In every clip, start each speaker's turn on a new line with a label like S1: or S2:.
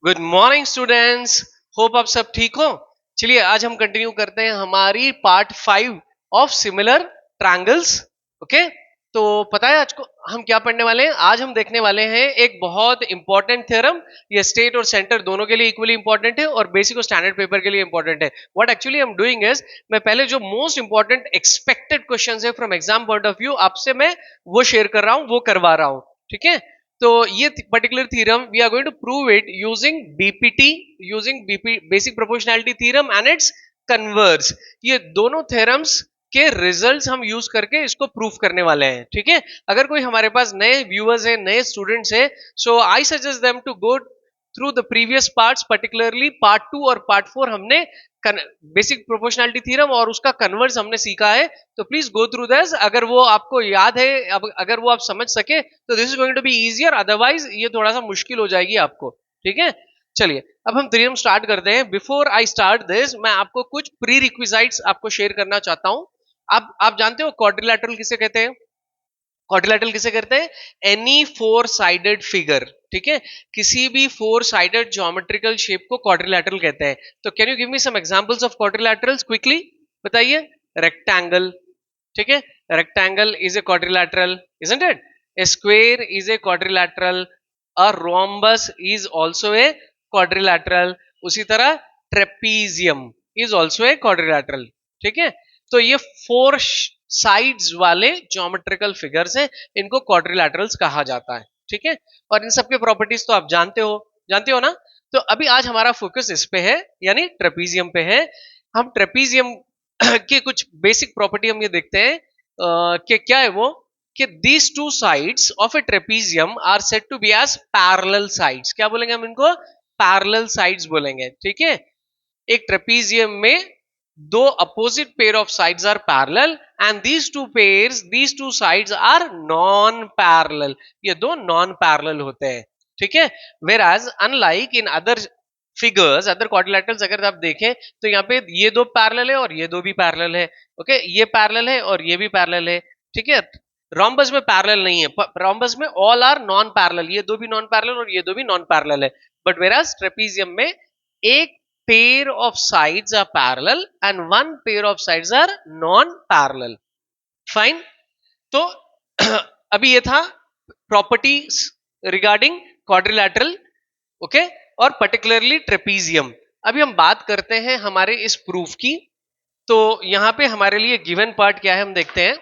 S1: Good morning students. Hope आप सब ठीक हो। चलिए आज हम कंटिन्यू करते हैं हमारी part 5 of similar triangles. Okay, तो पता है आज को हम क्या पढ़ने वाले हैं। आज हम देखने वाले हैं एक बहुत इंपॉर्टेंट थ्योरम। ये स्टेट और सेंटर दोनों के लिए इक्वली इंपॉर्टेंट है और बेसिक और स्टैंडर्ड पेपर के लिए इंपॉर्टेंट है। What actually I am doing is, मैं पहले जो मोस्ट इंपॉर्टेंट एक्सपेक्टेड क्वेश्चन है from exam point of view आपसे मैं वो शेयर कर रहा हूं, वो करवा रहा हूं। ठीक है, तो ये particular theorem we are going to prove it using BPT, using BP basic proportionality theorem and its converse. ये दोनों थ्योरम्स के रिजल्ट्स हम यूज करके इसको प्रूफ करने वाले हैं। ठीक है, अगर कोई हमारे पास नए व्यूअर्स है, नए स्टूडेंट्स है, so I suggest them to go through the previous parts, particularly part 2 और पार्ट 4 हमने बेसिक प्रोपोर्शनैलिटी थ्योरम और उसका कन्वर्स हमने सीखा है। तो प्लीज गो थ्रू दिस, अगर वो आपको याद है, अगर वो आप समझ सके तो this is going to be easier, otherwise ये थोड़ा सा मुश्किल हो जाएगी आपको। ठीक है, चलिए अब हम थ्योरम स्टार्ट करते हैं। बिफोर आई स्टार्ट दिस, मैं आपको कुछ प्री रिक्विजिट्स आपको शेयर करना चाहता हूं। आप जानते हो क्वाड्रिलैटरल किसे कहते हैं? क्वाड्रिलैटरल किसे कहते हैं? Any four sided figure. ठीक है, किसी भी फोर साइडेड ज्योमेट्रिकल शेप को क्वाड्रिलैटरल कहते हैं। तो can you give me some examples of quadrilaterals quickly? बताइए। रेक्टेंगल, ठीक है, rectangle is a quadrilateral, isn't it? A square is a quadrilateral, a rhombus is also a quadrilateral, उसी तरह trapezium is also a quadrilateral. ठीक है, तो ये four sides वाले ज्योमेट्रिकल फिगर्स हैं, इनको क्वाड्रिलैटरल्स कहा जाता है। ठीक है, और इन सबके प्रॉपर्टीज तो आप जानते हो ना। तो अभी आज हमारा फोकस इस पे है, यानी ट्रेपीजियम पे है। हम ट्रेपीजियम के कुछ बेसिक प्रॉपर्टी हम ये देखते हैं कि क्या है वो, कि these two sides of a trapezium are said to be as parallel sides। क्या बोलेंगे हम इनको? पैरेलल साइड्स बोलेंगे। ठीक है, एक ट्रेपीजियम में दो opposite pair of sides are parallel and these two sides are non parallel. ये दो नॉन पैरेलल होते हैं। ठीक है, whereas unlike in other figures, other quadrilaterals अगर आप देखें तो यहाँ पे ये दो पैरेलल है और ये दो भी पैरेलल है। ओके, ये पैरेलल है और ये भी पैरेलल है। ठीक है, रोम्बस में पैरेलल नहीं है। रोम्बस में ऑल आर नॉन पैरेलल, ये दो भी नॉन पैरेलल और ये दो भी नॉन पैरेलल है। बट वेराज ट्रेपीजियम में एक pair of sides are parallel and one pair of sides are non-parallel। Fine, तो अभी ये था प्रॉपर्टीज रिगार्डिंग क्वाड्रिलैटरल, ओके, और पर्टिकुलरली ट्रेपीजियम। अभी हम बात करते हैं हमारे इस प्रूफ की। तो यहां पे हमारे लिए गिवन पार्ट क्या है हम देखते हैं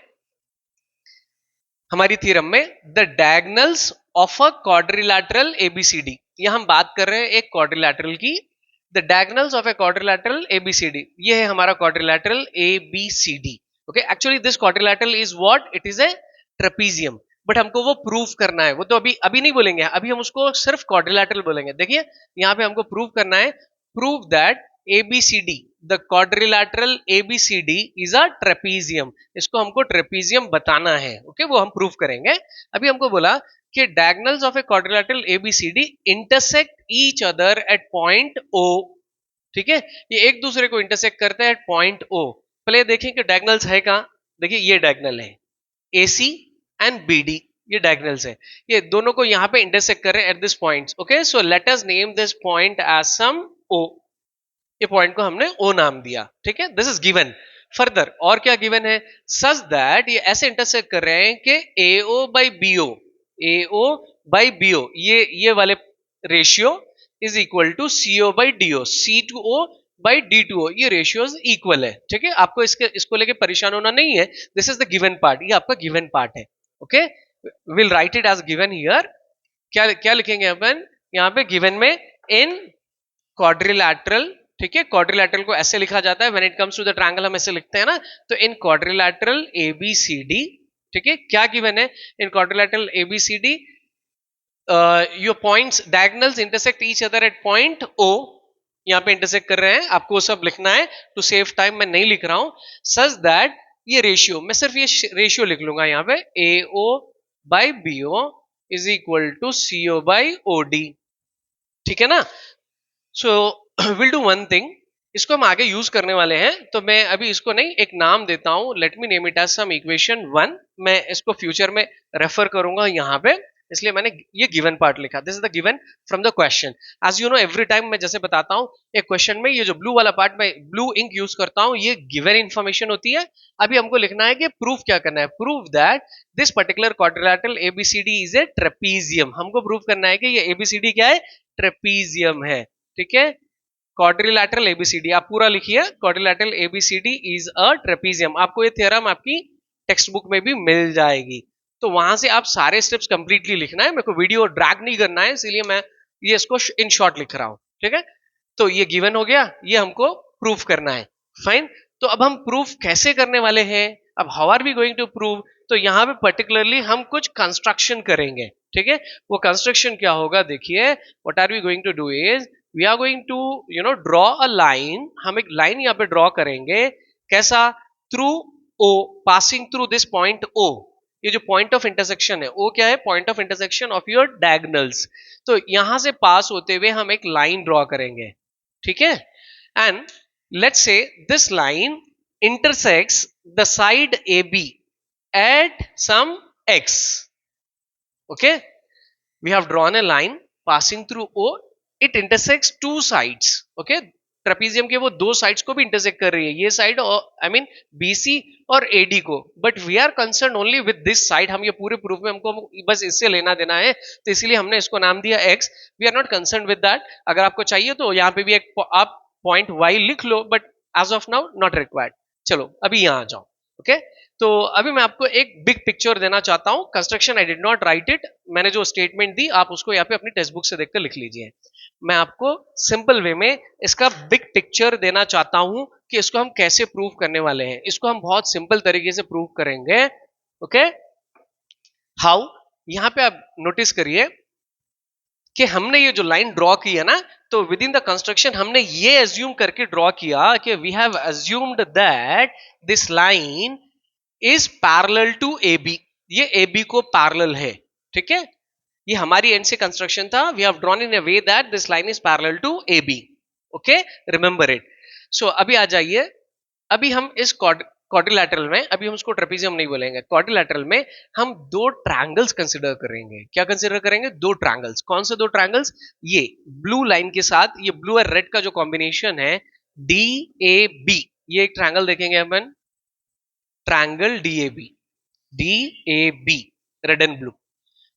S1: हमारी थ्योरम में। The diagonals of a quadrilateral ABCD, यह हम बात कर रहे हैं एक क्वाड्रिलैटरल की। The diagonals of a quadrilateral ABCD, ये है हमारा quadrilateral ABCD. Okay, actually this quadrilateral is what? It is a trapezium. But हमको वो प्रूफ करना है, वो तो अभी अभी नहीं बोलेंगे, अभी हम उसको सिर्फ क्वाड्रिलैटरल बोलेंगे। देखिए यहाँ पे हमको प्रूफ करना है, prove that ABCD, the quadrilateral ABCD is a trapezium. इसको हमको ट्रेपीजियम बताना है। ओके, वो हम प्रूफ करेंगे। अभी हमको बोला कि diagonals of a quadrilateral ABCD intersect each other at point O. ठीक है, ये एक दूसरे को इंटरसेक्ट करते हैं एट पॉइंट ओ। पहले देखें कि डायगोनल्स है कहां। देखिए ये डायगोनल है, AC एंड BD, ये डायगोनल्स है। ये दोनों को यहां पे इंटरसेक्ट कर रहे हैं at this point. Okay, so let us name this point as some O। ये पॉइंट को हमने O नाम दिया। ठीक है, दिस इज गिवन। फर्दर और क्या गिवन है? सच दैट ये ऐसे इंटरसेक्ट कर रहे हैं कि AO by BO, AO by BO, ये वाले ratio is equal to CO by DO, C2O by D2O, ये रेशियोज इक्वल है। ठीक है, आपको इसको लेके परेशान होना नहीं है। This is the given part, ये आपका गिवन पार्ट है। Okay, will write it as given here. क्या क्या लिखेंगे अपन यहाँ पे गिवन में? In quadrilateral. ठीक है, क्वाड्रिलैटरल को ऐसे लिखा जाता है, when it comes to the triangle हम ऐसे लिखते हैं ना। तो इन क्वाड्रिलैटरल एबीसीडी, ठीक है, क्या गिवन है? In quadrilateral ABCD your points diagonals intersect each other at point O. यहाँ पे इंटरसेक्ट कर रहे हैं, आपको वो सब लिखना है। टू सेव टाइम मैं नहीं लिख रहा हूं। सच दैट ये रेशियो, मैं सिर्फ ये रेशियो लिख लूंगा यहाँ पे, AO by BO is equal to CO by OD। ठीक है ना? So will do one thing, इसको हम आगे यूज करने वाले हैं, तो मैं अभी इसको नहीं एक नाम देता हूं। Let me name it as some equation 1। मैं इसको फ्यूचर में रेफर करूंगा यहाँ पे। इसलिए मैंने ये गिवन पार्ट लिखा। This is the given from the question. As you know every time मैं जैसे बताता हूँ एक क्वेश्चन में ये जो ब्लू वाला पार्ट मैं ब्लू इंक यूज करता हूँ, ये गिवन इंफॉर्मेशन होती है। अभी हमको लिखना है कि प्रूफ क्या करना है। Proof that this particular quadrilateral ABCD is a trapezium. हमको प्रूफ करना है कि ये एबीसीडी क्या है, ट्रेपीजियम है। ठीक है, क्वाड्रिलैटरल एबीसीडी आप पूरा लिखिए, quadrilateral ABCD is a trapezium. आपको ये थ्योरम आपकी टेक्स्ट बुक में भी मिल जाएगी, तो वहां से आप सारे स्टेप्स कंप्लीटली लिखना है। मेरे को वीडियो ड्रैग नहीं करना है, इसीलिए मैं ये इसको इन शॉर्ट लिख रहा हूं। ठीक है, तो ये गिवन हो गया, ये हमको प्रूफ करना है। फाइन, तो अब हम प्रूफ कैसे करने वाले हैं, अब how are we going to prove, तो यहां पे पर्टिकुलरली हम कुछ कंस्ट्रक्शन करेंगे। ठीक है, वो कंस्ट्रक्शन क्या होगा, देखिए what are we going to do is we are going to draw a line. हम एक लाइन यहाँ पे ड्रॉ करेंगे, कैसा, through O, passing through this point O. ये जो पॉइंट ऑफ इंटरसेक्शन है, ओ क्या है, point of intersection of your diagonals. तो यहां से पास होते हुए हम एक लाइन ड्रॉ करेंगे। ठीक है, and let's say this line intersects the side A B at some x. okay, we have drawn a line passing through O. It intersects two sides. okay, trapezium के वो दो साइड्स को भी intersect कर रही है, ये साइड और आई मीन BC और AD को, but we are concern only with this side. हम ये पूरे प्रूफ में हमको बस इससे लेना देना है, तो इसीलिए हमने इसको नाम दिया x. We are not concern with that. अगर आपको चाहिए तो यहाँ पे भी एक आप पॉइंट y लिख लो, but as of now not required. चलो अभी यहाँ आ जाओ। ओके, तो अभी मैं आपको एक बिग पिक्चर देना चाहता हूं। Construction I did not right it, मैंने जो स्टेटमेंट दी आप उसको यहाँ पे अपनी टेक्स्ट बुक से देखकर लिख लीजिए। मैं आपको सिंपल वे में इसका बिग पिक्चर देना चाहता हूं कि इसको हम कैसे प्रूव करने वाले हैं। इसको हम बहुत सिंपल तरीके से प्रूव करेंगे। ओके, हाउ, यहां पे आप नोटिस करिए कि हमने ये जो लाइन ड्रॉ की है ना, तो विद इन द कंस्ट्रक्शन हमने ये एज्यूम करके ड्रॉ किया कि we have assumed that this line is parallel to AB। ये AB को पैरेलल है। ठीक है, ये हमारी एंड से कंस्ट्रक्शन था। We have drawn in a way that this line is parallel to AB। Okay, remember it. So अभी आ जाइए, अभी हम इस क्वाड्रिलैटरल में, अभी हम उसको ट्रेपीजियम नहीं बोलेंगे, क्वाड्रिलैटरल में हम दो ट्रायंगल्स कंसीडर करेंगे। क्या कंसीडर करेंगे, दो ट्रायंगल्स। कौन से दो ट्रायंगल्स, ये ब्लू लाइन के साथ ये ब्लू और रेड का जो कॉम्बिनेशन है DAB, ये एक ट्रायंगल देखेंगे अपन, triangle DAB, red and blue.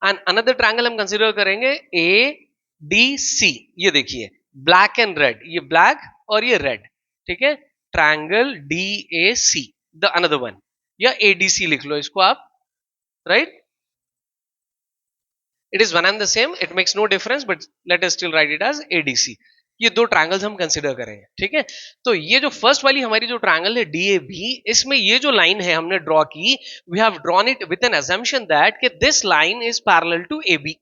S1: And another triangle हम कंसीडर करेंगे ADC, ये देखिए ब्लैक एंड रेड, ये ब्लैक और ये रेड। ठीक है, triangle DAC, the another one, या ADC लिख लो इसको आप, right. It is one and the same, it makes no difference, but let us still write it as ADC। ये दो ट्रायंगल्स हम कंसीडर करेंगे। ठीक है, तो ये जो फर्स्ट वाली हमारी जो ट्रायंगल है DAB, इसमें ये जो लाइन है हमने ड्रॉ की, we have drawn it with an assumption that कि this line is parallel to AB।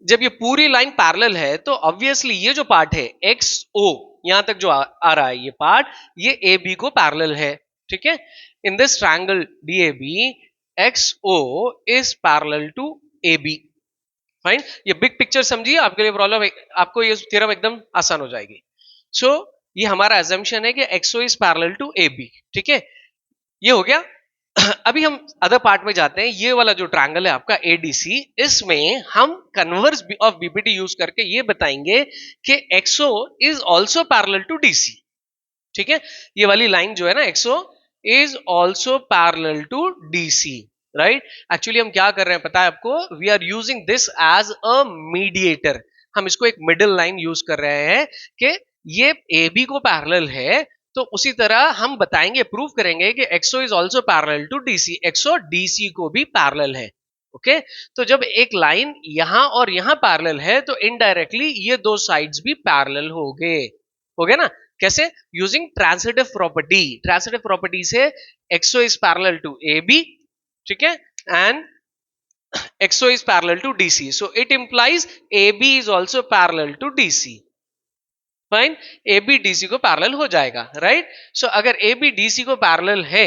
S1: जब ये पूरी लाइन पैरेलल है तो ऑब्वियसली ये जो पार्ट है XO, यहां तक जो आ रहा है ये पार्ट, ये AB को पैरेलल है। ठीक है, in this triangle DAB XO is parallel to AB। Fine, ये बिग पिक्चर समझिए, आपके लिए प्रॉब्लम, आपको ये थ्योरम एकदम आसान हो जाएगी। सो ये हमारा assumption है कि XO is parallel to AB। ठीक है, ये हो गया। अभी हम अदर पार्ट में जाते हैं। ये वाला जो ट्रायंगल है आपका ADC, इसमें हम कन्वर्स ऑफ BPT यूज करके ये बताएंगे कि XO is also parallel to DC। ठीक है, ये वाली लाइन जो है ना, XO is also parallel to DC, right. Actually हम क्या कर रहे हैं पता है आपको, we are using this as a mediator. हम इसको एक मिडिल लाइन यूज कर रहे हैं कि ये AB को पैरेलल है, तो उसी तरह हम बताएंगे, प्रूव करेंगे कि XO is also parallel to DC। XO DC को भी पैरेलल है। ओके, तो जब एक लाइन यहां और यहां पैरेलल है तो इनडायरेक्टली ये दो साइड्स भी पैरेलल हो गए ना। कैसे, using transitive property. Transitive property से XO is parallel to AB, ठीक है, and XO is parallel to DC, so it implies AB is also parallel to DC. Fine, AB DC को पैरेलल हो जाएगा, राइट। सो अगर AB DC को parallel है,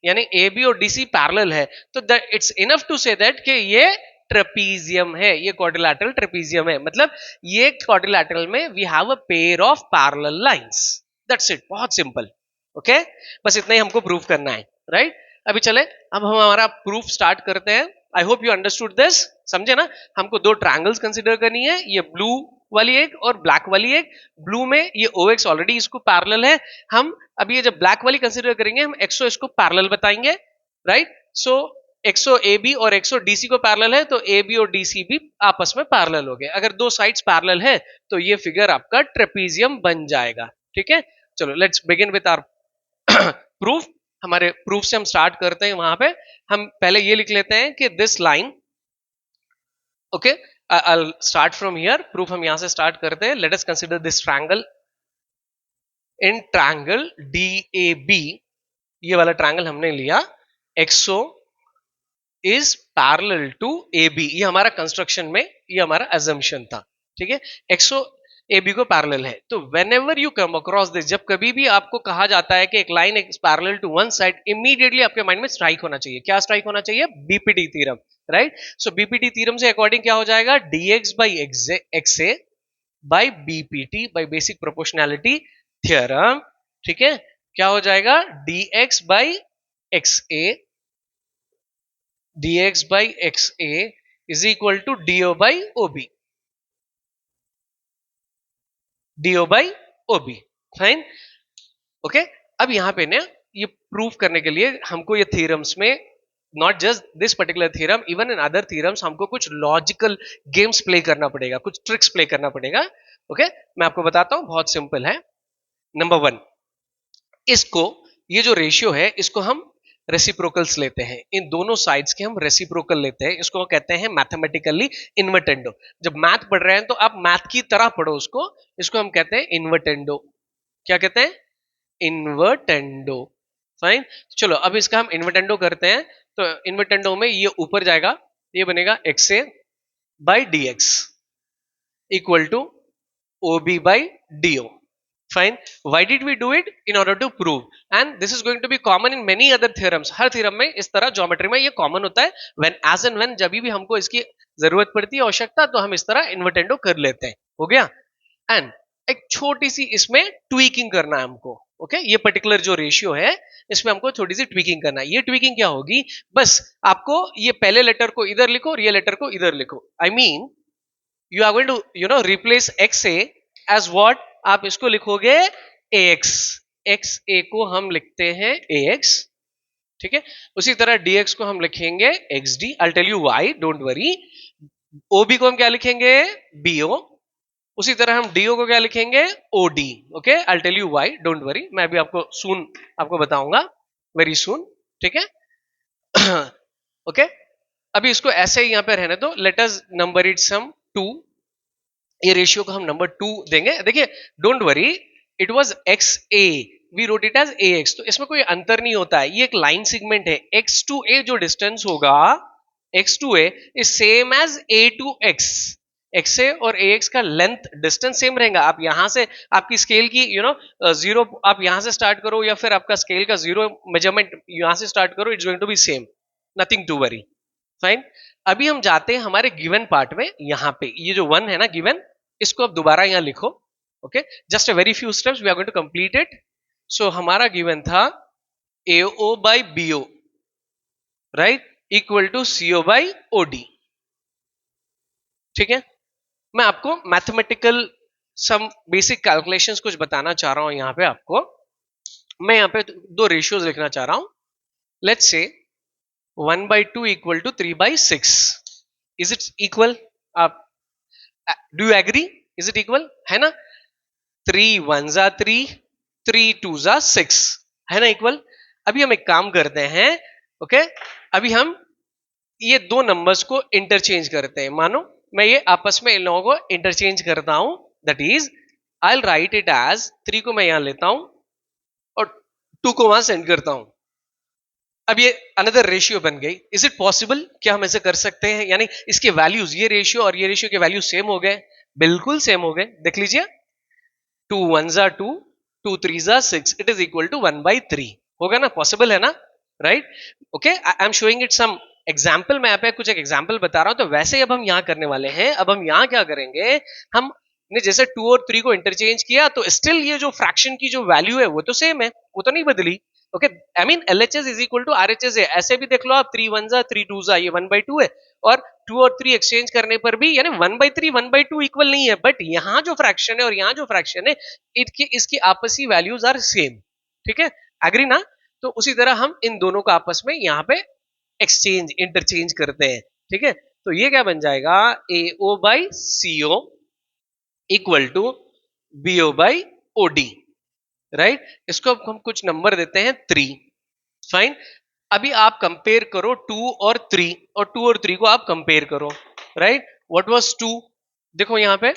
S1: यानी AB और DC पैरेलल है, तो it's enough to say that कि ये ट्रेपीजियम है, ये क्वाड्रिलैटरल ट्रेपीजियम है। मतलब ये क्वाड्रिलैटरल में we have a pair of parallel lines. That's it, बहुत सिंपल। ओके, बस इतना ही हमको प्रूव करना है, राइट। अभी चले, अब हम हमारा प्रूफ स्टार्ट करते हैं। I hope you understood this, समझे ना। हमको दो ट्रायंगल्स कंसिडर करनी है, ये ब्लू वाली एक और ब्लैक वाली एक। ब्लू में ये OX ऑलरेडी इसको पैरेलल है, हम अभी ये जब ब्लैक वाली कंसिडर करेंगे हम XO इसको पैरेलल बताएंगे, राइट। सो XO AB और XO DC को पैरेलल है, तो AB और DC भी आपस में पैरेलल हो गए। अगर दो साइड्स पैरेलल है तो ये फिगर आपका ट्रेपीजियम बन जाएगा, ठीक है। चलो let's begin with our proof. हमारे प्रूफ से हम स्टार्ट करते हैं। वहां पे हम पहले ये लिख लेते हैं कि this line, okay, I'll start from here। Proof हम यहां से स्टार्ट करते हैं। Let us consider this triangle. In triangle DAB, ये वाला ट्रायंगल हमने लिया, XO is parallel to AB, ये हमारा कंस्ट्रक्शन में ये हमारा अजम्पशन था, ठीक है। XO AB को पैरेलल है, तो whenever you come across this, जब कभी भी आपको कहा जाता है कि एक line is parallel to one side, immediately आपके माइंड में स्ट्राइक होना चाहिए। क्या स्ट्राइक होना चाहिए? BPT theorem, right. So BPT theorem से अकॉर्डिंग क्या हो जाएगा? DX by XA by BPT by basic proportionality theorem, ठीक है। क्या हो जाएगा? DX by XA dx by XA is equal to DO by OB, DO by OB, fine, okay. अब यहां पे ना ये प्रूफ करने के लिए हमको ये थ्योरम्स में, not just this particular theorem, even in other theorems हमको कुछ लॉजिकल गेम्स प्ले करना पड़ेगा, कुछ ट्रिक्स प्ले करना पड़ेगा, ओके। मैं आपको बताता हूं, बहुत सिंपल है। नंबर 1, इसको, ये जो रेशियो है इसको हम रेसिप्रोकल्स लेते हैं, इन दोनों साइड्स के हम रेसिप्रोकल लेते हैं, इसको कहते हैं मैथमेटिकली इन्वर्टेंडो। जब मैथ पढ़ रहे हैं तो आप मैथ की तरह पढ़ो उसको, इसको हम कहते हैं इन्वर्टेंडो। क्या कहते हैं? Invertendo, fine. चलो अब इसका हम इन्वर्टेंडो करते हैं, तो इन्वर्टेंडो में ये ऊपर जाएगा, ये बनेगा XA by DX equal to OB by DO, fine। Why did we do it? In order to prove, and this is going to be common in many other theorems। Her theorem में इस तरह geometry में ये common होता है। when as and when जब भी हमको इसकी जरूरत पड़ती है, आवश्यकता, तो हम इस तरह इन्वर्टेंडो कर लेते हैं, हो गया। एंड एक छोटी सी इसमें ट्वीकिंग करना है हमको, ओके। ये पर्टिकुलर जो रेशियो है इसमें हमको थोड़ी सी ट्वीकिंग करना है। ये ट्वीकिंग क्या होगी? बस आपको ये पहले लेटर को इधर लिखो और ये लेटर को इधर लिखो। I mean you are going to replace XA as what? आप इसको लिखोगे AX, XA को हम लिखते हैं AX, ठीक है। उसी तरह DX को हम लिखेंगे XD। I'll tell you why, don't worry। OB को हम क्या लिखेंगे? BO। उसी तरह हम DO को क्या लिखेंगे? OD, okay. I'll tell you why, don't worry। मैं अभी आपको सून आपको बताऊंगा, वेरी सून, ठीक है। ओके, अभी इसको ऐसे ही यहां पे रहने दो। Let us number it some 2, ये रेशियो को हम नंबर 2 देंगे। देखिए, don't worry, it was XA, we wrote it as AX, तो इसमें कोई अंतर नहीं होता है, ये एक लाइन सेगमेंट है। X to A जो डिस्टेंस होगा, X to A is same as A to X। XA और AX का लेंथ डिस्टेंस सेम रहेगा। आप यहां से आपकी स्केल की जीरो, आप यहां से स्टार्ट करो या फिर आपका स्केल का जीरो मेजरमेंट यहां से स्टार्ट करो, it's going to be same, nothing to worry, fine. अभी हम जाते हैं हमारे गिवन पार्ट में। यहां पे ये जो 1 है ना गिवन, इसको अब दोबारा यहां लिखो, okay. Just a very few steps we are going to complete it. So हमारा गिवन था AO by BO, right, equal to CO by OD, ठीक है। मैं आपको मैथमेटिकल सम बेसिक कैलकुलेशंस कुछ बताना चाह रहा हूं यहां पे आपको। मैं यहां पे दो रेशियोज लिखना चाह रहा हूं। Let's say 1 by 2 equal to 3 by 6, is it equal? आप do you agree? Is it equal? है ना? 3 1 जा 3, 3 2 जा 6, है ना इक्वल? अभी हम एक काम करते हैं, ओके। अभी हम ये दो नंबर्स को इंटरचेंज करते हैं। मानो मैं ये आपस में इन लोगों को इंटरचेंज करता हूं, that is I will write it as 3 को मैं यहां लेता हूं और 2 को वहां सेंड करता हूं। अब ये अनदर रेशियो बन गई। Is it possible? क्या हम ऐसे कर सकते हैं? यानी इसके वैल्यूज, ये रेशियो और ये रेशियो के वैल्यू सेम हो गए, बिल्कुल सेम हो गए। देख लीजिए, 2 1 जा 2, 2 3 जा 6, it is equal to 1 by 3, होगा ना? पॉसिबल है ना? Right, okay. I am showing it some example, मैं यहाँ पे कुछ एक एग्जाम्पल बता रहा हूं। तो वैसे ही अब हम यहां करने वाले हैं। अब हम यहां क्या करेंगे, हमने जैसे 2 और 3 को इंटरचेंज किया, तो स्टिल ये जो फ्रैक्शन की जो वैल्यू है वो तो सेम है, वो तो नहीं बदली। Okay, I mean LHS is equal to RHS है, ऐसे भी देख लो आप, 3 1 जा 3 2 जा, ये 1/2 है, और 2 और 3 एक्सचेंज करने पर भी यानी 1/3 1/2 इक्वल नहीं है, बट यहाँ जो फ्रैक्शन है और यहाँ जो फ्रैक्शन है इसकी आपसी वैल्यूज आर सेम, ठीक है, एग्री ना। तो उसी तरह हम इन दोनों को आपस में यहाँ पे एक्सचेंज इंटरचेंज करते हैं, ठीक है। तो ये क्या बन जाएगा, AO by CO equal to BO by OD, right. इसको हम कुछ नंबर देते हैं 3, फाइन। अभी आप कंपेयर करो 2 और 3, और 2 और 3 को आप कंपेयर करो, राइट। व्हाट वाज 2, देखो यहाँ पे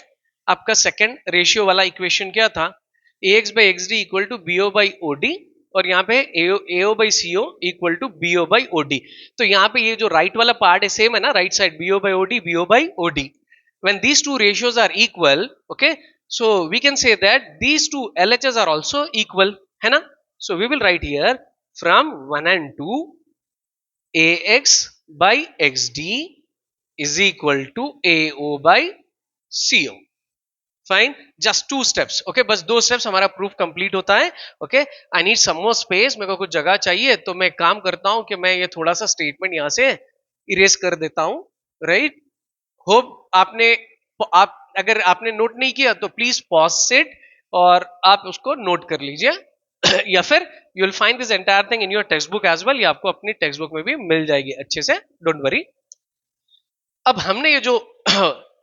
S1: आपका सेकंड रेशियो वाला इक्वेशन क्या था, AX by XD equal to BO by OD, और यहाँ पे AO by CO equal to BO by OD। तो यहाँ पे ये जो राइट वाला पार्ट है सेम है ना, right side BO by OD, BO by OD। When these two ratios are equal, okay, so we can say that these two LHS are also equal, है ना। So we will write here from 1 and 2 AX by XD is equal to AO by CO, fine, just 2 steps, okay, बस 2 steps हमारा proof complete होता है। Okay, I need some more space, मेरे को कुछ जगह चाहिए, तो मैं काम करता हूं कि मैं ये थोड़ा सा स्टेटमेंट यहां से इरेज कर देता हूं, राइट। होप आप अगर आपने नोट नहीं किया तो प्लीज पॉज इट और आप उसको नोट कर लीजिए या फिर you will find this entire thing in your text book as well, या आपको अपनी टेक्स्ट बुक में भी मिल जाएगी अच्छे से, डोंट वरी। अब हमने ये जो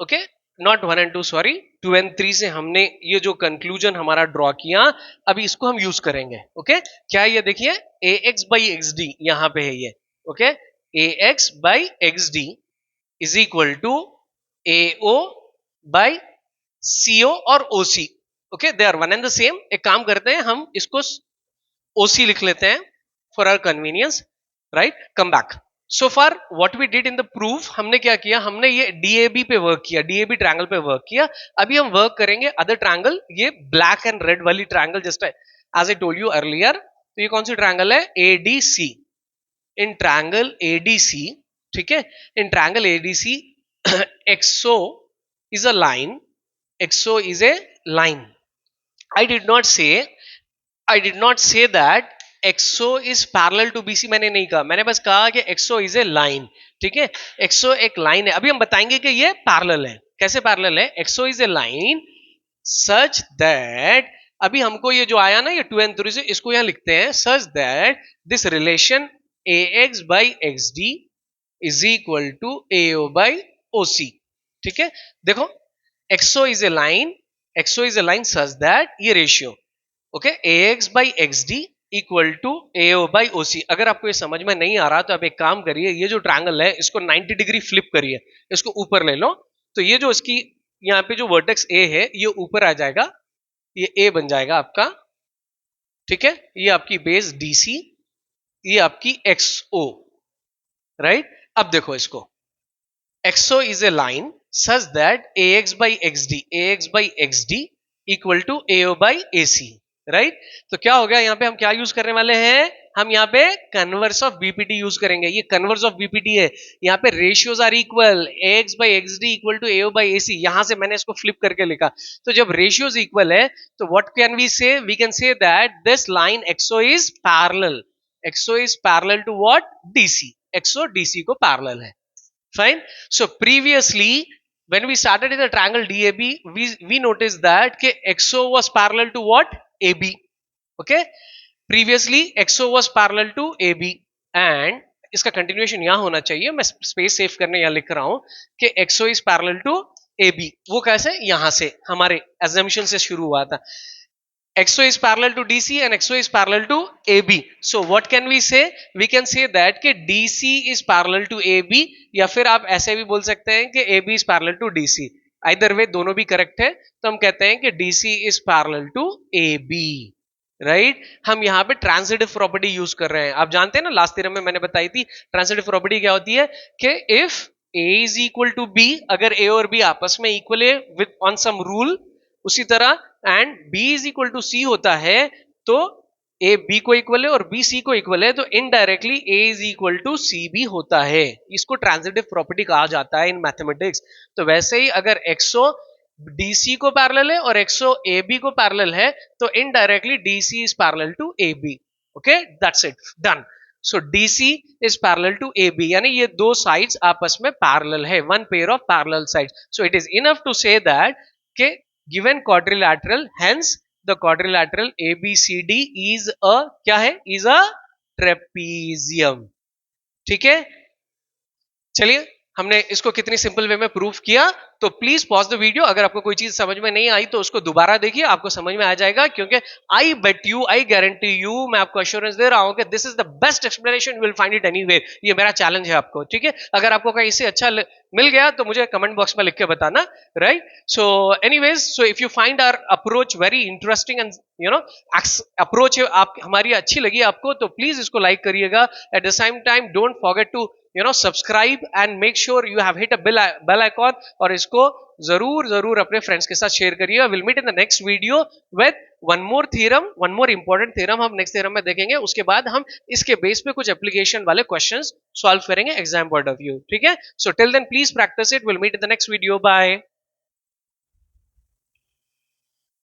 S1: okay, not 1 and 2, sorry 2 and 3 से हमने ये जो कंक्लूजन हमारा ड्रॉ किया, अभी इसको हम यूज करेंगे, ओके। क्या ये देखिए, AX बाई XD यहां पे है ये, okay, AX by XD is equal to AO by CO और OC, okay, they are one and the same. एक काम करते हैं, हम इसको OC लिख लेते हैं for our convenience, right. Come back, so far what we did in the proof, हमने क्या किया, हमने ये DAB पे वर्क किया, DAB ट्रायंगल पे वर्क किया। अभी हम वर्क करेंगे अदर ट्रायंगल, ये ब्लैक एंड रेड वाली triangle, just as I told you earlier. तो ये कौन सी ट्रायंगल है, ADC। इन ट्रायंगल ADC, ठीक है, in triangle ADC XO is a line, XO is a line. I did not say that XO is parallel to BC, मैंने नहीं कहा, मैंने बस कहा कि XO is a line, ठीक है, XO एक लाइन है। अभी हम बताएंगे कि ये पैरेलल है, कैसे पैरेलल है। XO is a line such that, अभी हमको ये जो आया ना ये 2 and 3 से, इसको यहां लिखते हैं such that this relation AX by XD is equal to AO by OC, ठीक है। देखो XO is a line such that ये ratio, okay, AX by XD equal to AO by OC। अगर आपको ये समझ में नहीं आ रहा तो आप एक काम करिए, ये जो ट्रायंगल है इसको 90 डिग्री फ्लिप करिए, इसको ऊपर ले लो, तो ये जो इसकी यहाँ पे जो वर्टेक्स A है ये ऊपर आ जाएगा, ये A बन जाएगा आपका, ठीक है, ये आपकी बेस DC, ये आपकी XO, राइट। अब देखो इसको, XO is a line such that AX by XD equal to AO by AC, right. तो क्या हो गया, यहाँ पे हम क्या यूज करने वाले हैं, हम यहाँ पे कन्वर्स ऑफ BPT यूज करेंगे। ये कन्वर्स ऑफ BPT है, यहाँ पे ratios are equal, AX by XD equal to AO by AC, यहां से मैंने इसको फ्लिप करके लिखा। तो जब रेशियोज इक्वल है तो what can we say, we can say that this line XO is parallel, XO is parallel to what, DC, XO DC को पैरेलल है, fine. So previously when we started in the triangle DAB, we noticed that कि XO was parallel to what, AB, okay, previously XO was parallel to AB, and इसका continuation यहां होना चाहिए, मैं space save करने यहां लिख रहा हूं कि XO is parallel to AB। वो कैसे, यहां से हमारे assumption से शुरू हुआ था, XO is parallel to DC and XO is parallel to AB. So what can we say? We can say that कि DC is parallel to AB, या फिर आप ऐसे भी बोल सकते हैं कि AB is parallel to DC। Either way दोनों भी करेक्ट है, तो हम कहते हैं कि DC is parallel to AB, right. हम यहाँ पे ट्रांजिटिव प्रॉपर्टी यूज कर रहे हैं, आप जानते हैं ना, लास्ट थ्योरम में मैंने बताई थी ट्रांजिटिव प्रॉपर्टी क्या होती है कि if A is equal to B, अगर A और B आपस में इक्वल है विद ऑन सम रूल, उसी तरह and B is equal to C होता है तो A B को इक्वल है और B C को इक्वल है, तो indirectly A is equal to C भी होता है। इसको ट्रांजिटिव प्रॉपर्टी कहा जाता है इन मैथमेटिक्स। तो वैसे ही अगर XO DC को पैरेलल है और XO AB को पैरेलल है तो indirectly DC is parallel to AB, okay that's it done. So DC is parallel to AB, यानी ये दो साइड्स आपस में पैरेलल है, one pair of parallel sides. So it is enough to say that के given quadrilateral, hence the quadrilateral ABCD is a, क्या है, is a trapezium. ठीक है, चलिए हमने इसको कितनी सिंपल वे में प्रूफ किया. तो प्लीज पॉज द वीडियो, अगर आपको कोई चीज समझ में नहीं आई तो उसको दोबारा देखिए, आपको समझ में आ जाएगा. क्योंकि I bet you, I guarantee you, मैं आपको अश्योरेंस दे रहा हूं कि this is the best explanation, you will find it anywhere. ये मेरा चैलेंज है आपको. ठीक है, अगर आपको कहीं से अच्छा मिल गया तो मुझे कमेंट बॉक्स में लिख के बताना. Right, so anyways, so if you find our approach very interesting and you know approach आप हमारी अच्छी लगी आपको, तो प्लीज इसको लाइक करिएगा. At the same time don't forget to subscribe and make sure you have hit a bell icon, और इसको जरूर अपने फ्रेंड्स के साथ शेयर करिए. Will meet in the next video with one more theorem, one more important theorem हम next theorem में देखेंगे. उसके बाद हम इसके बेस पे कुछ एप्लीकेशन वाले क्वेश्चंस सॉल्व करेंगे एग्जाम पॉइंट ऑफ व्यू. ठीक है, so till then please practice it. Will meet in the next video. Bye.